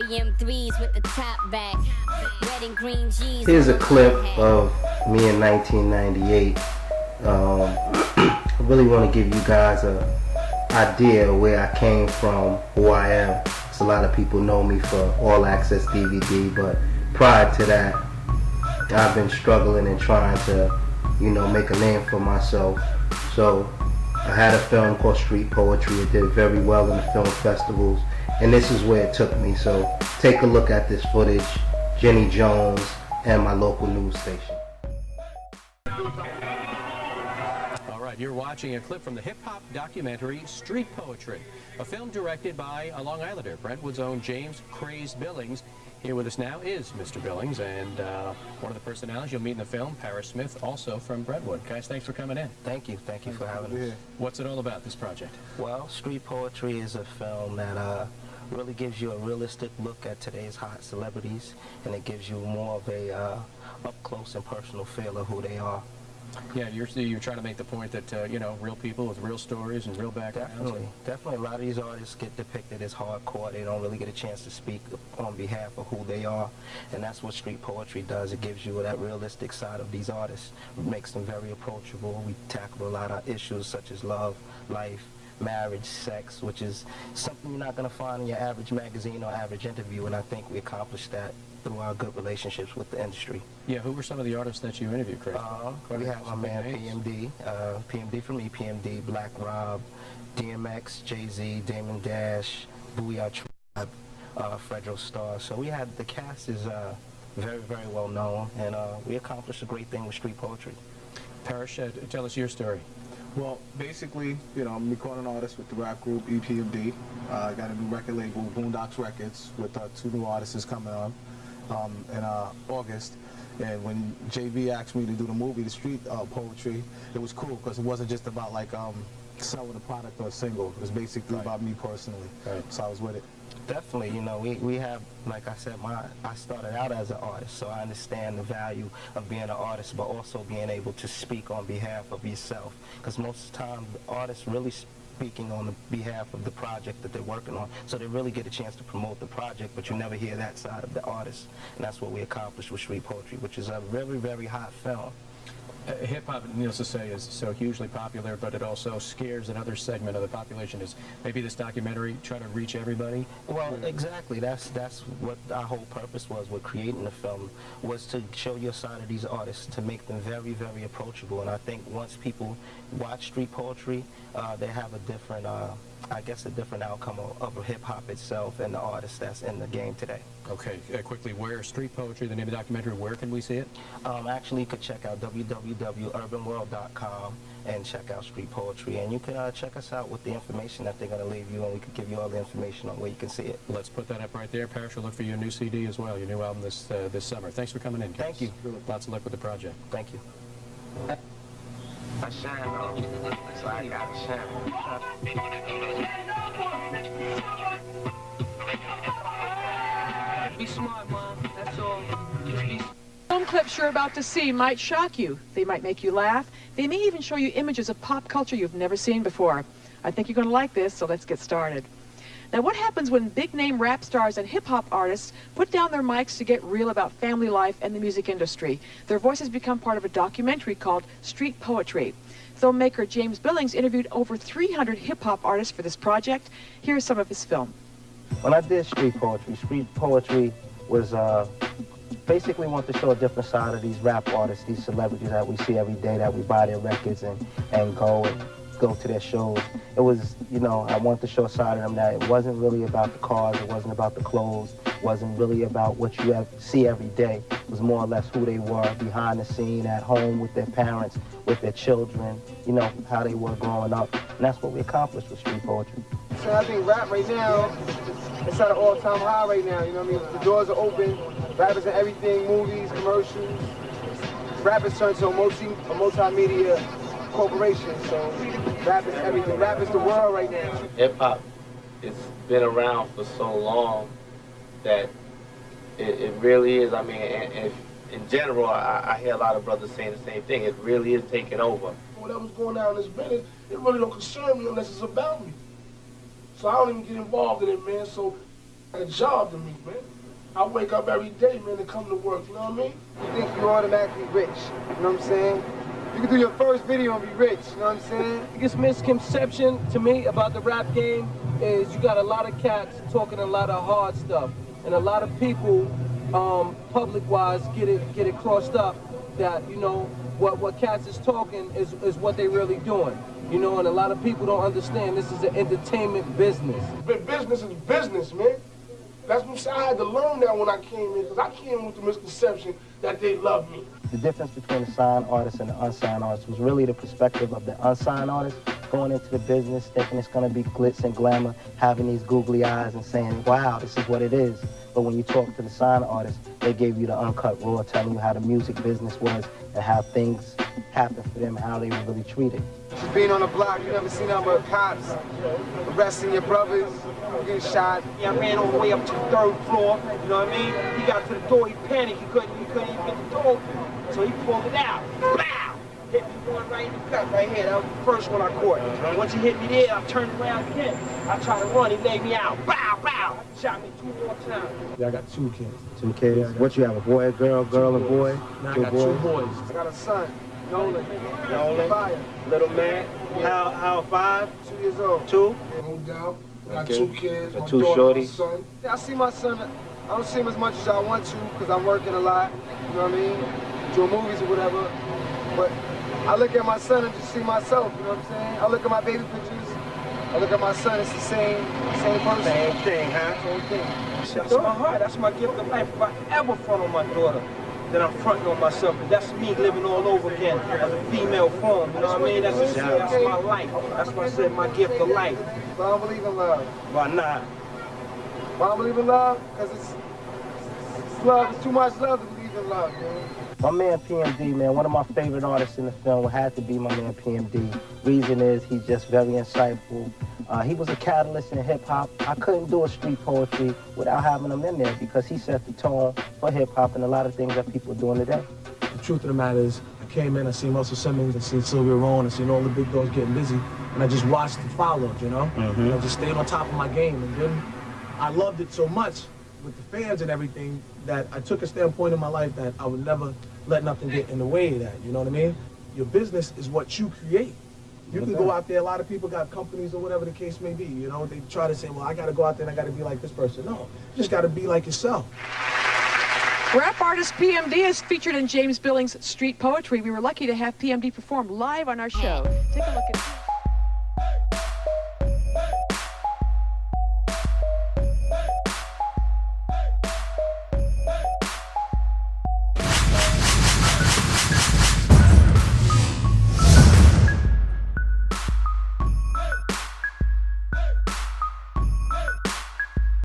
BM3s with the top back. Red and green G's. Here's a clip of me in 1998. I really want to give you guys an idea of where I came from, who I am. A lot of people know me for All Access DVD, but prior to that, I've been struggling and trying to, you know, make a name for myself. So I had a film called Street Poetry. It did very well in the film festivals, and this is where it took me. So take a look at this footage, Jenny Jones and my local news station. You're watching a clip from the hip-hop documentary Street Poetry, a film directed by a Long Islander, Brentwood's own James Kraze Billings. Here with us now is Mr. Billings, and one of the personalities you'll meet in the film, Paris Smith, also from Brentwood. Guys, thanks for coming in. Thank you for having us. What's it all about, this project? Well, Street Poetry is a film that really gives you a realistic look at today's hot celebrities, and it gives you more of a up-close and personal feel of who they are. Yeah, you're trying to make the point that, you know, real people with real stories and real backgrounds. Definitely. A lot of these artists get depicted as hardcore. They don't really get a chance to speak on behalf of who they are. And that's what Street Poetry does. It gives you that realistic side of these artists. It makes them very approachable. We tackle a lot of issues such as love, life, marriage, sex, which is something you're not going to find in your average magazine or average interview. And I think we accomplished that through our good relationships with the industry. Yeah, who were some of the artists that you interviewed, Craig? We have my man PMD, PMD for me, PMD, Black Rob, DMX, JAY-Z, Damon Dash, VH1 October, Star. So we had, the cast is very, very well known, and we accomplished a great thing with Street Poetry. Paris, tell us your story. Well, basically, you know, I'm a recording artist with the rap group EPMD. I got a new record label, Boondocks Records, with 2 new artists coming on in August. And when JB asked me to do the movie, the Street Poetry, it was cool because it wasn't just about like selling a product or a single. It was basically about me personally. So I was with it. Definitely, you know, we have, like I said, I started out as an artist, so I understand the value of being an artist, but also being able to speak on behalf of yourself. Because most of the time, the artists really speaking on the behalf of the project that they're working on, so they really get a chance to promote the project, but you never hear that side of the artist. And that's what we accomplished with Street Poetry, which is a very, very hot film. Hip-hop, needless to say, is so hugely popular, but it also scares another segment of the population. Is maybe this documentary trying to reach everybody? Well, exactly. That's what our whole purpose was with creating the film, was to show your side of these artists, to make them very, very approachable. And I think once people watch Street Poetry, they have a different, I guess, a different outcome of hip-hop itself and the artists that's in the game today. Okay, quickly, where Street Poetry, the name of the documentary, where can we see it? Actually, you could check out www.urbanworld.com and check out Street Poetry. And you can check us out with the information that they're going to leave you, and we could give you all the information on where you can see it. Let's put that up right there. Paris will look for your new CD as well, your new album this summer. Thanks for coming in, guys. Thank you. Lots of luck with the project. Thank you. I shine though, so I gotta shine. Be smart, Mom, that's all. Just be Film clips you're about to see might shock you. They might make you laugh. They may even show you images of pop culture you've never seen before. I think you're going to like this, so let's get started. Now, what happens when big-name rap stars and hip-hop artists put down their mics to get real about family life and the music industry? Their voices become part of a documentary called Street Poetry. Filmmaker James Billings interviewed over 300 hip-hop artists for this project. Here's some of his film. When I did Street Poetry was basically want to show a different side of these rap artists, these celebrities that we see every day, that we buy their records and go to their shows. It was, you know, I wanted to show a side of them that it wasn't really about the cars, it wasn't about the clothes, it wasn't really about what you see every day. It was more or less who they were behind the scene, at home with their parents, with their children, you know, how they were growing up. And that's what we accomplished with Street Poetry. So I think rap right now, it's at an all-time high right now, you know what I mean? The doors are open, rappers and everything, movies, commercials. Rap has turned to a multimedia corporation, so rap is everything. Rap is the world right now. hip-hop, it's been around for so long that it really is. I mean, and in general, I hear a lot of brothers saying the same thing. It really is taking over. Whatever's going on in this business, it really don't concern me unless it's about me. So I don't even get involved in it, man. So it's a job to me, man. I wake up every day, man, to come to work, you know what I mean? You think you're automatically rich, you know what I'm saying? You can do your first video and be rich, you know what I'm saying? The biggest misconception to me about the rap game is you got a lot of cats talking a lot of hard stuff, and a lot of people, public-wise, get it crossed up that, you know, what cats is talking is what they really doing. You know, and a lot of people don't understand this is an entertainment business. But business is business, man. That's what I had to learn that when I came in, because I came with the misconception that they love me. The difference between the signed artist and the unsigned artist was really the perspective of the unsigned artist going into the business, thinking it's going to be glitz and glamour, having these googly eyes and saying, wow, this is what it is. But when you talk to the signed artist, they gave you the uncut raw, telling you how the music business was and how things happen for them, how they were really treated. Just being on the block, you never seen nothing but cops arresting your brothers, getting shot. Yeah, I ran all the way up to the 3rd floor, you know what I mean? He got to the door, he panicked, he couldn't even get the door open. So he pulled it out. Bow! Hit me one right in the gut right here. That was the first one I caught. Once he hit me there, I turned around again. I tried to run, he laid me out. Bow, bow! Shot me 2 more times. Yeah, I got 2 kids. 2 kids? Yeah, What you have, a boy, a girl, girl, and boy? Now I got 2 boys. I got a son, Nolan. Nolan. Little man. How 5? 2 years old. 2? No doubt. I got 2 kids, my 2 daughter, shorties. my son. Yeah, I see my son. I don't see him as much as I want to because I'm working a lot, you know what I mean? Doing movies or whatever. But I look at my son and just see myself, you know what I'm saying? I look at my baby pictures. I look at my son, it's the same person. Same thing, huh? Same thing. That's my heart. That's my gift of life. If I ever front on my daughter, then I'm fronting on myself. That's me living all over again as a female form. You know what I mean? That's my life. That's why I said my gift of life. But I don't believe in love. Why not? Why I don't believe in love? Because it's love. It's too much love to believe in love, man. My man PMD, man, one of my favorite artists in the film had to be my man PMD. Reason is he's just very insightful. He was a catalyst in hip-hop. I couldn't do a street poetry without having him in there because he set the tone for hip-hop and a lot of things that people are doing today. The truth of the matter is, I came in, I seen Russell Simmons, I seen Sylvia Rowan, I seen all the big dogs getting busy, and I just watched and followed, you know? And I just stayed on top of my game, and then I loved it so much with the fans and everything that I took a standpoint in my life that I would never let nothing get in the way of that, you know what I mean? Your business is what you create. You can go out there, a lot of people got companies or whatever the case may be, you know, they try to say, well, I gotta go out there and I gotta be like this person. No, you just gotta be like yourself. Rap artist PMD is featured in James Billings' Street Poetry. We were lucky to have PMD perform live on our show. Take a look at